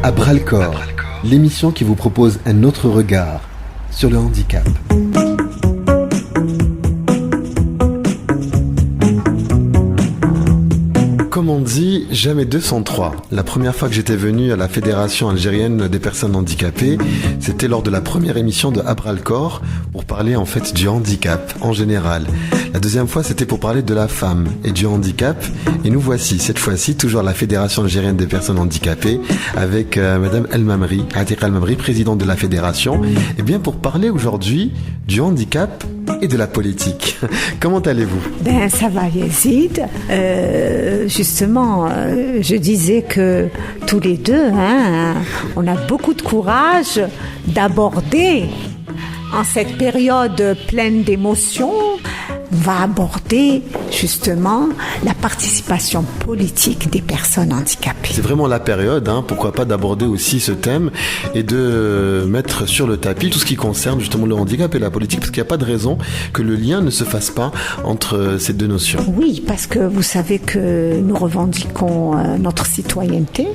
À bras-le-corps, l'émission qui vous propose un autre regard sur le handicap. Comme on dit, jamais 203. La première fois que j'étais venu à la Fédération algérienne des personnes handicapées, c'était lors de la première émission de À bras-le-corps pour parler en fait du handicap en général. La deuxième fois, c'était pour parler de la femme et du handicap. Et nous voici, cette fois-ci, toujours à la Fédération algérienne des personnes handicapées avec Madame El Mamri, Atiqa El Mamri, présidente de la Fédération. Et bien pour parler aujourd'hui du handicap et de la politique. Comment allez-vous ? Ben ça va Yazid. Justement, je disais que tous les deux, on a beaucoup de courage d'aborder en cette période pleine d'émotions. On va aborder justement la participation politique des personnes handicapées. C'est vraiment la période, pourquoi pas d'aborder aussi ce thème et de mettre sur le tapis tout ce qui concerne justement le handicap et la politique, parce qu'il n'y a pas de raison que le lien ne se fasse pas entre ces deux notions. Oui, parce que vous savez que nous revendiquons notre citoyenneté,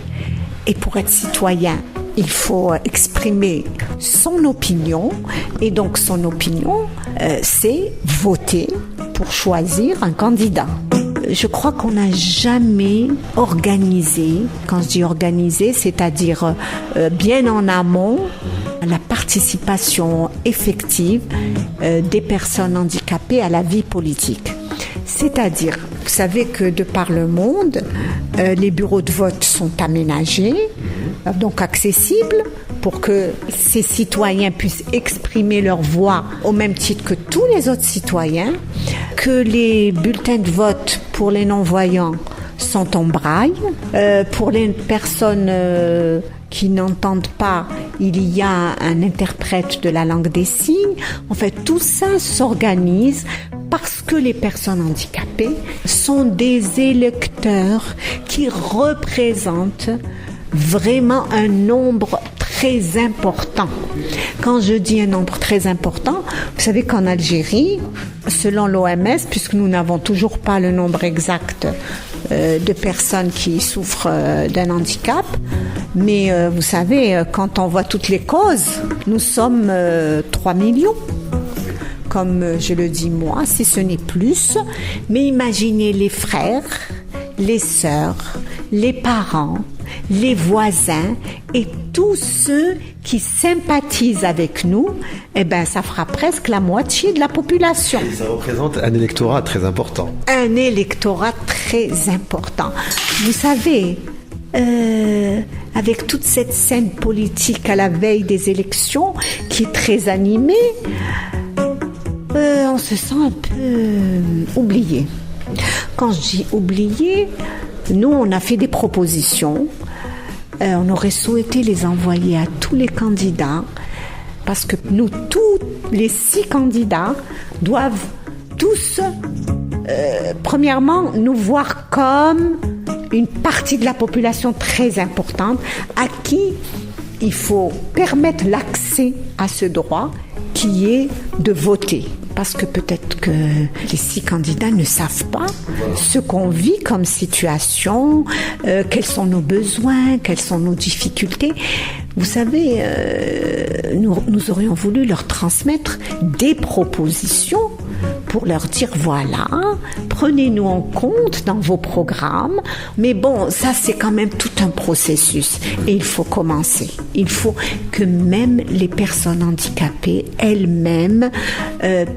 et pour être citoyen, il faut exprimer son opinion, et donc son opinion, c'est voter pour choisir un candidat. Je crois qu'on n'a jamais organisé, quand je dis organisé, c'est-à-dire bien en amont, la participation effective des personnes handicapées à la vie politique. C'est-à-dire, vous savez que de par le monde, les bureaux de vote sont aménagés, donc accessibles, pour que ces citoyens puissent exprimer leur voix au même titre que tous les autres citoyens, que les bulletins de vote pour les non-voyants sont en braille, pour les personnes qui n'entendent pas, il y a un interprète de la langue des signes. En fait, tout ça s'organise parce que les personnes handicapées sont des électeurs qui représentent vraiment un nombre très important. Quand je dis un nombre très important, vous savez qu'en Algérie, selon l'OMS, puisque nous n'avons toujours pas le nombre exact de personnes qui souffrent d'un handicap, mais vous savez, quand on voit toutes les causes, nous sommes 3 millions. Comme je le dis moi, si ce n'est plus. Mais imaginez les frères, les sœurs, les parents, les voisins et tous ceux qui sympathisent avec nous, ça fera presque la moitié de la population. Et ça représente un électorat très important. Un électorat très important. Vous savez, avec toute cette scène politique à la veille des élections qui est très animée, on se sent un peu oublié. Quand je dis oublié, nous, on a fait des propositions. On aurait souhaité les envoyer à tous les candidats parce que nous, tous les 6 candidats doivent tous, premièrement, nous voir comme une partie de la population très importante à qui il faut permettre l'accès à ce droit qui est de voter. Parce que peut-être que les 6 candidats ne savent pas ce qu'on vit comme situation, quels sont nos besoins, quelles sont nos difficultés. Vous savez, nous aurions voulu leur transmettre des propositions pour leur dire voilà, prenez-nous en compte dans vos programmes. Mais bon, ça c'est quand même tout un processus et il faut commencer. Il faut que même les personnes handicapées elles-mêmes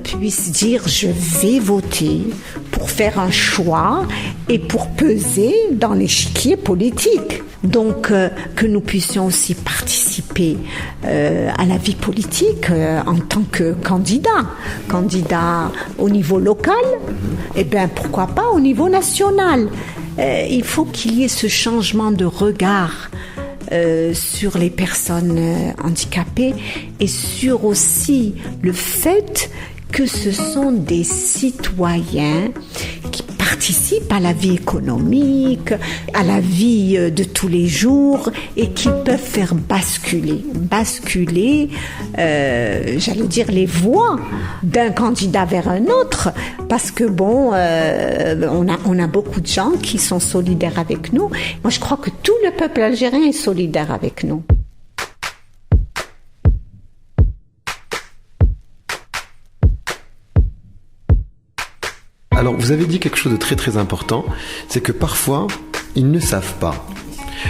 puissent dire je vais voter pour faire un choix et pour peser dans l'échiquier politique. Donc que nous puissions aussi participer à la vie politique en tant que candidat au niveau local, pourquoi pas au niveau national. Il faut qu'il y ait ce changement de regard sur les personnes handicapées et sur aussi le fait que ce sont des citoyens qui participent à la vie économique, à la vie de tous les jours et qui peuvent faire basculer, j'allais dire les voix d'un candidat vers un autre, parce que on a beaucoup de gens qui sont solidaires avec nous. Moi, je crois que tout le peuple algérien est solidaire avec nous. Alors, vous avez dit quelque chose de très très important, c'est que parfois, ils ne savent pas.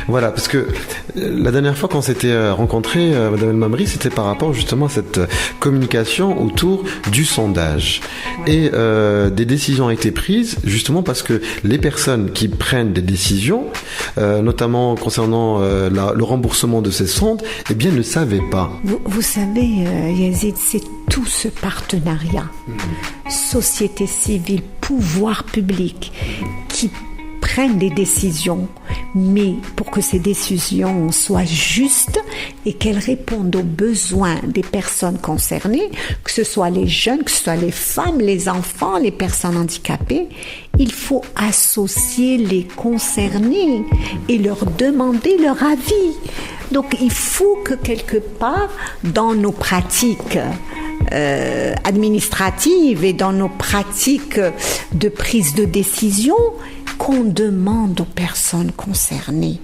Voilà, parce que la dernière fois qu'on s'était rencontrés, Madame El Mamri, c'était par rapport justement à cette communication autour du sondage. Et des décisions ont été prises justement parce que les personnes qui prennent des décisions, notamment concernant le remboursement de ces sondes, eh bien ne savaient pas. Vous savez, Yazid, c'est tout ce partenariat, société civile, pouvoir public, qui prennent des décisions, mais pour que ces décisions soient justes et qu'elles répondent aux besoins des personnes concernées, que ce soit les jeunes, que ce soit les femmes, les enfants, les personnes handicapées, il faut associer les concernés et leur demander leur avis. Donc il faut que quelque part, dans nos pratiques administratives et dans nos pratiques de prise de décision, qu'on demande aux personnes concernées.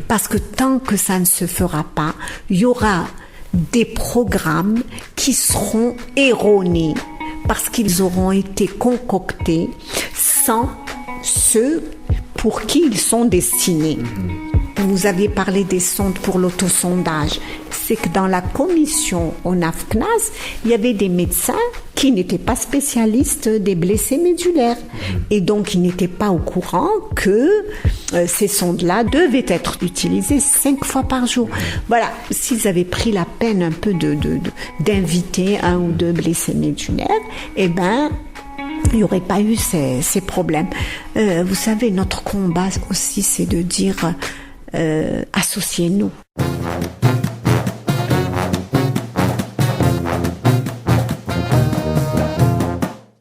Parce que tant que ça ne se fera pas, il y aura des programmes qui seront erronés parce qu'ils auront été concoctés sans ceux pour qui ils sont destinés. Vous aviez parlé des sondes pour l'autosondage. C'est que dans la commission ONAF-CNAS, il y avait des médecins qui n'étaient pas spécialistes des blessés médulaires. Et donc, ils n'étaient pas au courant que ces sondes-là devaient être utilisées 5 fois par jour. Voilà, s'ils avaient pris la peine un peu d'inviter 1 ou 2 blessés médulaires, eh ben, il n'y aurait pas eu ces problèmes. Vous savez, notre combat aussi, c'est de dire associez-nous.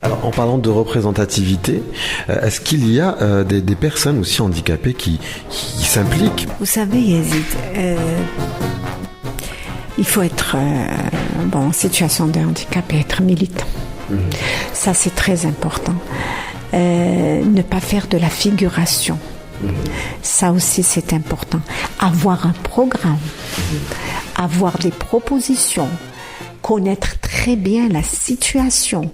Alors, en parlant de représentativité, est-ce qu'il y a des personnes aussi handicapées qui s'impliquent ? Vous savez, Yazid, il faut être en situation de handicap et être militant. Ça, c'est très important. Ne pas faire de la figuration. Ça aussi, c'est important. Avoir un programme, avoir des propositions, connaître très bien la situation.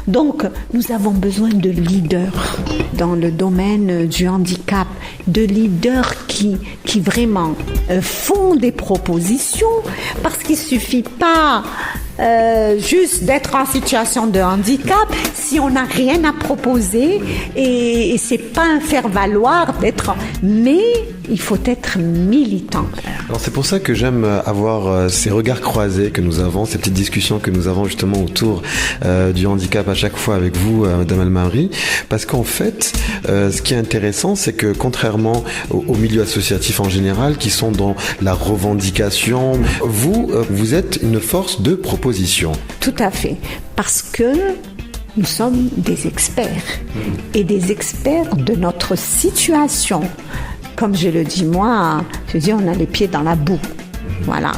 Donc, nous avons besoin de leaders dans le domaine du handicap, de leaders qui vraiment font des propositions, parce qu'il suffit pas juste d'être en situation de handicap si on n'a rien à proposer, et c'est pas un faire-valoir d'être, mais il faut être militant. Alors c'est pour ça que j'aime avoir ces regards croisés que nous avons, ces petites discussions que nous avons justement autour du handicap à chaque fois avec vous, Madame El Mamri, parce qu'en fait, ce qui est intéressant, c'est que contrairement au milieu associatif en général, qui sont dans la revendication, vous êtes une force de proposition. Tout à fait, parce que nous sommes des experts, et des experts de notre situation. Comme je le dis moi, on a les pieds dans la boue. Voilà.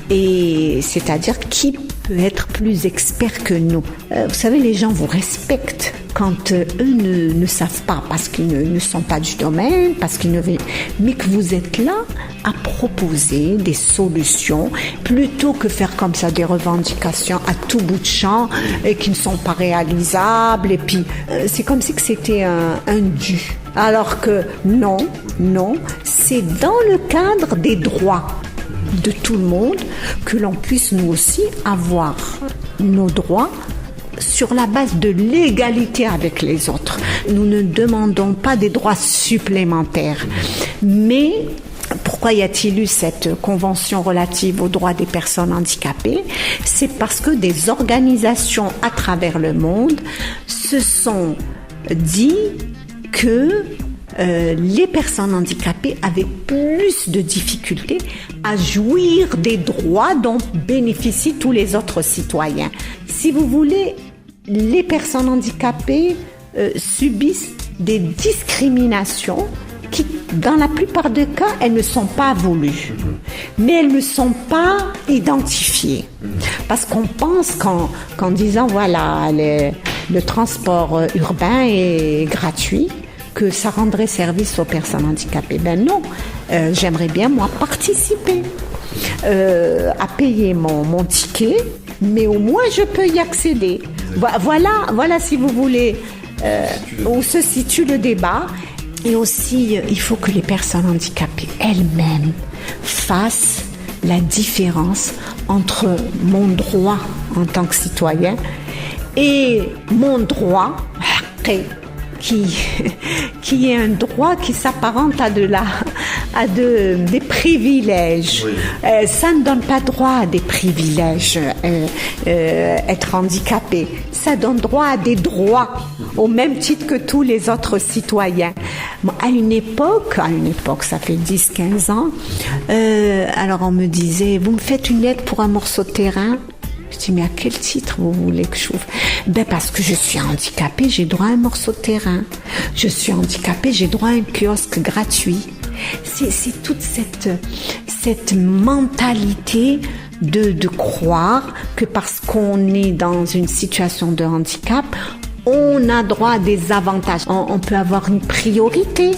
Et c'est-à-dire qui peut être plus expert que nous. Vous savez, les gens vous respectent quand eux ne savent pas, parce qu'ils ne sont pas du domaine, mais que vous êtes là à proposer des solutions, plutôt que faire comme ça des revendications à tout bout de champ et qui ne sont pas réalisables. Et puis, c'est comme si que c'était un dû. Alors que non, c'est dans le cadre des droits de tout le monde que l'on puisse nous aussi avoir nos droits sur la base de l'égalité avec les autres. Nous ne demandons pas des droits supplémentaires, mais pourquoi y a-t-il eu cette convention relative aux droits des personnes handicapées ? C'est parce que des organisations à travers le monde se sont dit que les personnes handicapées avaient plus de difficultés à jouir des droits dont bénéficient tous les autres citoyens. Si vous voulez, les personnes handicapées subissent des discriminations qui, dans la plupart des cas, elles ne sont pas voulues, mais elles ne sont pas identifiées. Parce qu'on pense qu'en disant, voilà, le transport urbain est gratuit, que ça rendrait service aux personnes handicapées. Ben non, j'aimerais bien, moi, participer à payer mon ticket, mais au moins je peux y accéder. Voilà si vous voulez, où se situe le débat. Et aussi, il faut que les personnes handicapées elles-mêmes fassent la différence entre mon droit en tant que citoyen et mon droit qui est un droit qui s'apparente à des privilèges. Oui. Ça ne donne pas droit à des privilèges, être handicapé. Ça donne droit à des droits, au même titre que tous les autres citoyens. Bon, à une époque, ça fait 10-15 ans, alors on me disait, vous me faites une lettre pour un morceau de terrain? Je dis, mais à quel titre vous voulez que je ouvre? Ben parce que je suis handicapée, j'ai droit à un morceau de terrain. Je suis handicapée, j'ai droit à un kiosque gratuit. C'est toute cette mentalité de croire que parce qu'on est dans une situation de handicap, on a droit à des avantages. On peut avoir une priorité.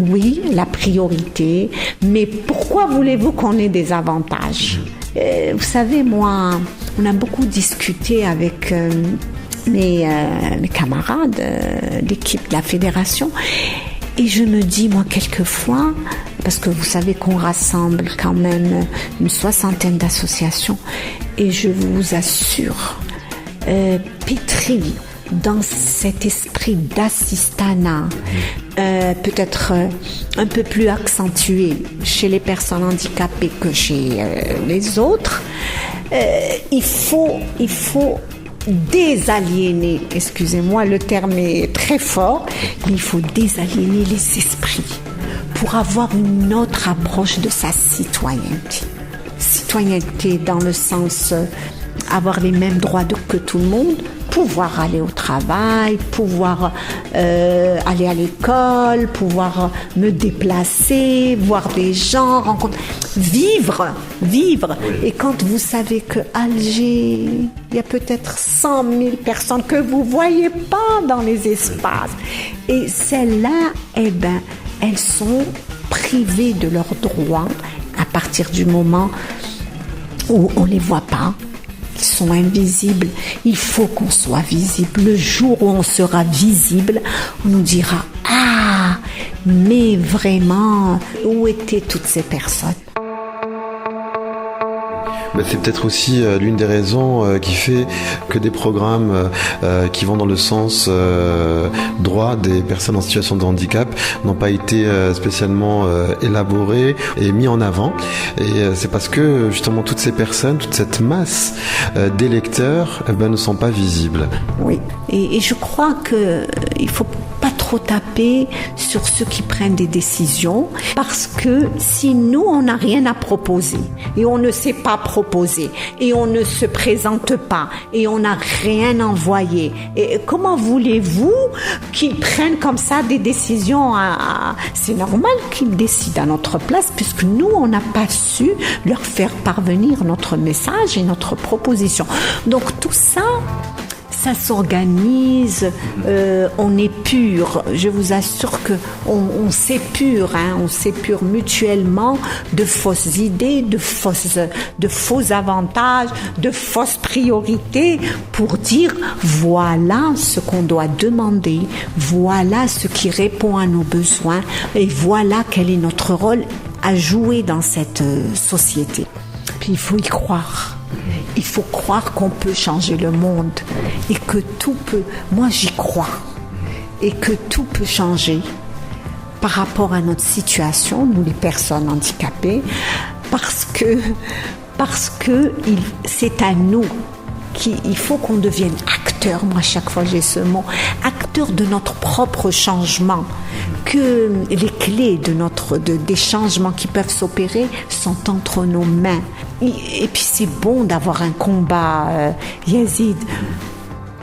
Oui, la priorité. Mais pourquoi voulez-vous qu'on ait des avantages? Vous savez, moi, on a beaucoup discuté avec mes camarades, l'équipe de la fédération. Et je me dis, moi, quelquefois, parce que vous savez qu'on rassemble quand même une 60aine d'associations, et je vous assure, pétri dans cet esprit d'assistanat, peut-être un peu plus accentué chez les personnes handicapées que chez les autres, il faut désaliéner, excusez-moi, le terme est très fort, mais il faut désaliéner les esprits pour avoir une autre approche de sa citoyenneté. Citoyenneté dans le sens avoir les mêmes droits que tout le monde, pouvoir aller au travail, pouvoir aller à l'école, pouvoir me déplacer, voir des gens, rencontrer, vivre. Et quand vous savez que Alger, il y a peut-être 100 000 personnes que vous voyez pas dans les espaces, et celles-là, elles sont privées de leurs droits à partir du moment où on les voit pas. Ils sont invisibles. Il faut qu'on soit visible. Le jour où on sera visible, on nous dira « Ah, mais vraiment, où étaient toutes ces personnes ?» C'est peut-être aussi l'une des raisons qui fait que des programmes qui vont dans le sens droit des personnes en situation de handicap n'ont pas été spécialement élaborés et mis en avant. Et c'est parce que justement toutes ces personnes, toute cette masse d'électeurs ne sont pas visibles. Oui, et je crois qu'il ne faut pas trop taper sur ceux qui prennent des décisions, parce que si nous, on n'a rien à proposer et on ne sait pas proposer et on ne se présente pas et on n'a rien envoyé, et comment voulez-vous qu'ils prennent comme ça des décisions C'est normal qu'ils décident à notre place, puisque nous, on n'a pas su leur faire parvenir notre message et notre proposition. Donc tout ça s'organise, on est pur. Je vous assure que on s'épure, on s'épure mutuellement de fausses idées, de faux avantages, de fausses priorités, pour dire voilà ce qu'on doit demander, voilà ce qui répond à nos besoins, et voilà quel est notre rôle à jouer dans cette société. Puis il faut y croire. Il faut croire qu'on peut changer le monde et que tout peut, moi j'y crois, et que tout peut changer par rapport à notre situation, nous les personnes handicapées, parce que c'est à nous qu'il faut qu'on devienne acteurs. Moi, chaque fois j'ai ce mot, acteurs de notre propre changement, que les clés des changements qui peuvent s'opérer sont entre nos mains. Et puis c'est bon d'avoir un combat, Yazid.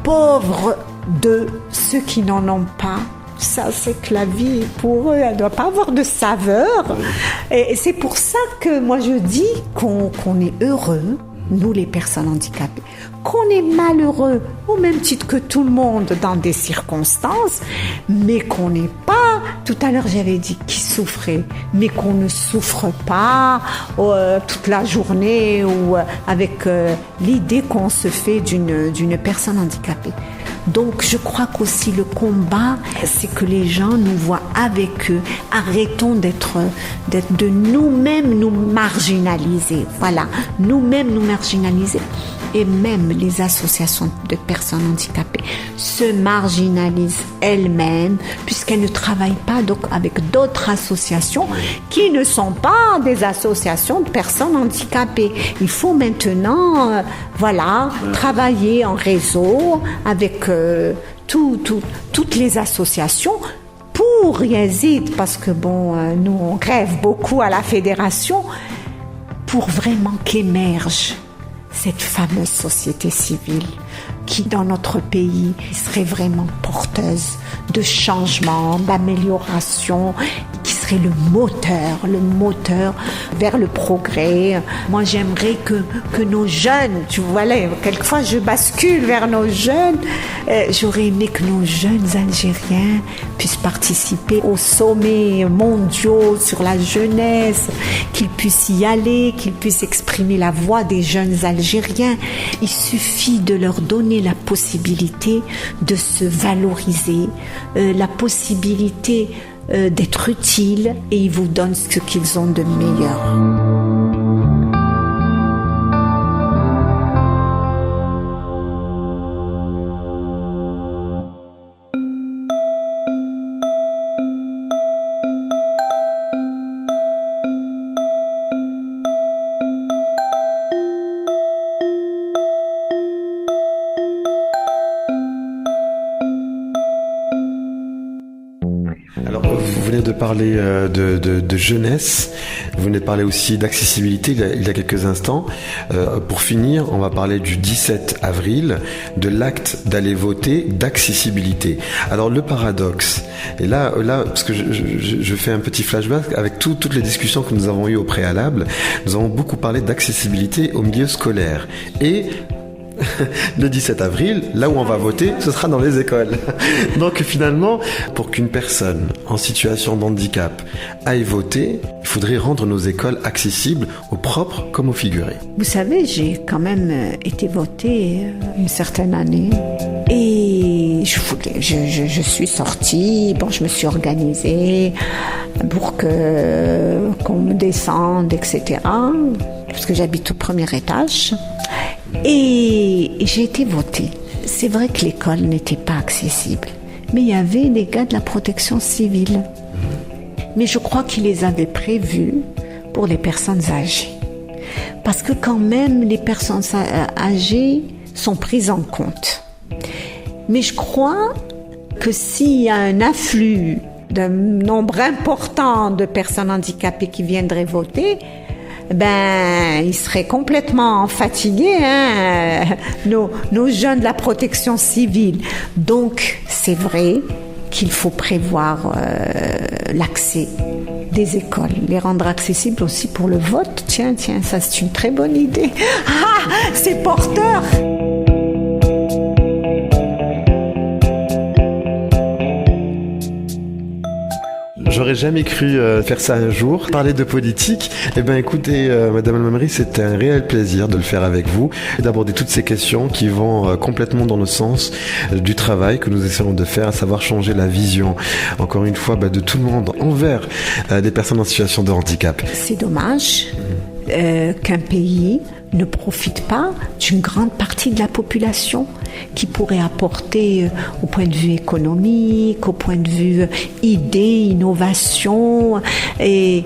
Pauvres de ceux qui n'en ont pas, Ça, c'est que la vie, pour eux, elle ne doit pas avoir de saveur. Et c'est pour ça que moi, je dis qu'on est heureux, nous, les personnes handicapées, qu'on est malheureux, au même titre que tout le monde, dans des circonstances, mais qu'on n'est pas, tout à l'heure, j'avais dit qui souffrait, mais qu'on ne souffre pas toute la journée ou avec l'idée qu'on se fait d'une personne handicapée. Donc, je crois qu'aussi le combat, c'est que les gens nous voient avec eux. Arrêtons de nous-mêmes nous marginaliser. Voilà, nous-mêmes nous marginaliser. Et même les associations de personnes handicapées se marginalisent elles-mêmes puisqu'elles ne travaillent pas donc avec d'autres associations qui ne sont pas des associations de personnes handicapées. Il faut maintenant, travailler en réseau avec toutes les associations pour Yazid, parce que nous on rêve beaucoup à la fédération pour vraiment qu'émerge cette fameuse société civile qui, dans notre pays, serait vraiment porteuse de changements, d'amélioration, qui serait le moteur vers le progrès. Moi, j'aimerais que nos jeunes, tu vois, là, quelquefois je bascule vers nos jeunes, j'aurais aimé que nos jeunes Algériens puissent participer aux sommets mondiaux sur la jeunesse, qu'ils puissent y aller, qu'ils puissent exprimer la voix des jeunes Algériens. Il suffit de leur donner la possibilité de se valoriser, la possibilité d'être utiles, et ils vous donnent ce qu'ils ont de meilleur. Alors, vous venez de parler de jeunesse, vous venez de parler aussi d'accessibilité il y a quelques instants. Pour finir, on va parler du 17 avril, de l'acte d'aller voter, d'accessibilité. Alors, le paradoxe, et là parce que je fais un petit flashback avec toutes les discussions que nous avons eues au préalable, nous avons beaucoup parlé d'accessibilité au milieu scolaire. Et le 17 avril, là où on va voter, ce sera dans les écoles. Donc finalement, pour qu'une personne en situation de handicap aille voter, il faudrait rendre nos écoles accessibles au propre comme au figuré. Vous savez, j'ai quand même été votée une certaine année. Et je suis sortie, je me suis organisée pour qu'on me descende, etc. Parce que j'habite au premier étage. Et j'ai été votée. C'est vrai que l'école n'était pas accessible, mais il y avait des gars de la protection civile. Mais je crois qu'ils les avaient prévus pour les personnes âgées. Parce que quand même, les personnes âgées sont prises en compte. Mais je crois que s'il y a un afflux d'un nombre important de personnes handicapées qui viendraient voter, ils seraient complètement fatigués, nos jeunes de la protection civile. Donc, c'est vrai qu'il faut prévoir l'accès des écoles, les rendre accessibles aussi pour le vote. Tiens, ça c'est une très bonne idée. Ah, c'est porteur. J'aurais jamais cru faire ça un jour. Parler de politique, écoutez, Madame Al-Mamri, c'est un réel plaisir de le faire avec vous et d'aborder toutes ces questions qui vont complètement dans le sens du travail que nous essayons de faire, à savoir changer la vision, encore une fois, de tout le monde envers des personnes en situation de handicap. C'est dommage qu'un pays ne profite pas d'une grande partie de la population qui pourrait apporter au point de vue économique, au point de vue idées, innovation. Et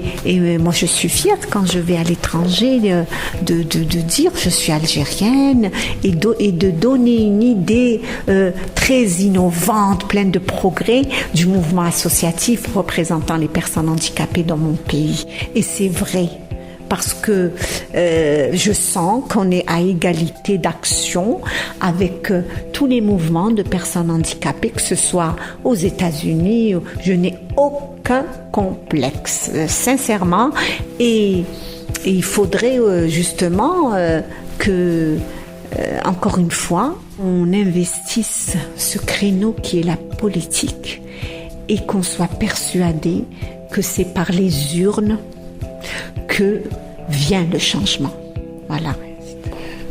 moi, je suis fière quand je vais à l'étranger de dire je suis algérienne et de donner une idée très innovante, pleine de progrès du mouvement associatif représentant les personnes handicapées dans mon pays. Et c'est vrai. parce que je sens qu'on est à égalité d'action avec tous les mouvements de personnes handicapées, que ce soit aux États-Unis. Je n'ai aucun complexe, sincèrement. Et il faudrait justement que, encore une fois, on investisse ce créneau qui est la politique et qu'on soit persuadé que c'est par les urnes que vient le changement. Voilà.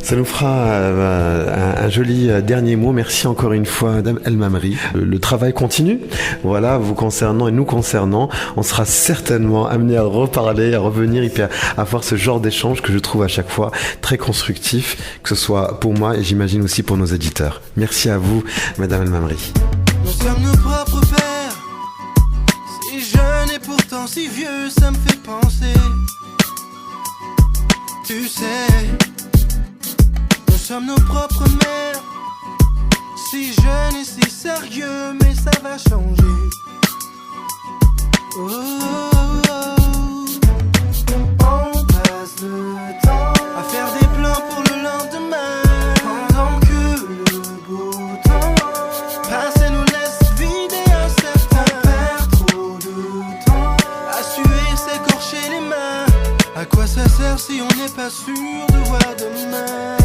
Ça nous fera un joli dernier mot. Merci encore une fois, Madame El Mamri. Le travail continue. Voilà, vous concernant et nous concernant, on sera certainement amené à reparler, à revenir et puis à avoir ce genre d'échange que je trouve à chaque fois très constructif, que ce soit pour moi et j'imagine aussi pour nos éditeurs. Merci à vous, Madame El Mamri. Nous sommes nos propres pères, si jeunes et pourtant si vieux, ça me fait penser. Tu sais, nous sommes nos propres mères, si jeunes et si sérieux, mais ça va changer. Oh, oh, oh. On passe le temps à faire des plans pour le lendemain, pendant que le beau temps passe et nous laisse vider un certain. On perd trop de temps à suer, s'écorcher les mains. À quoi ça sert si on n'est pas sûr de voir demain?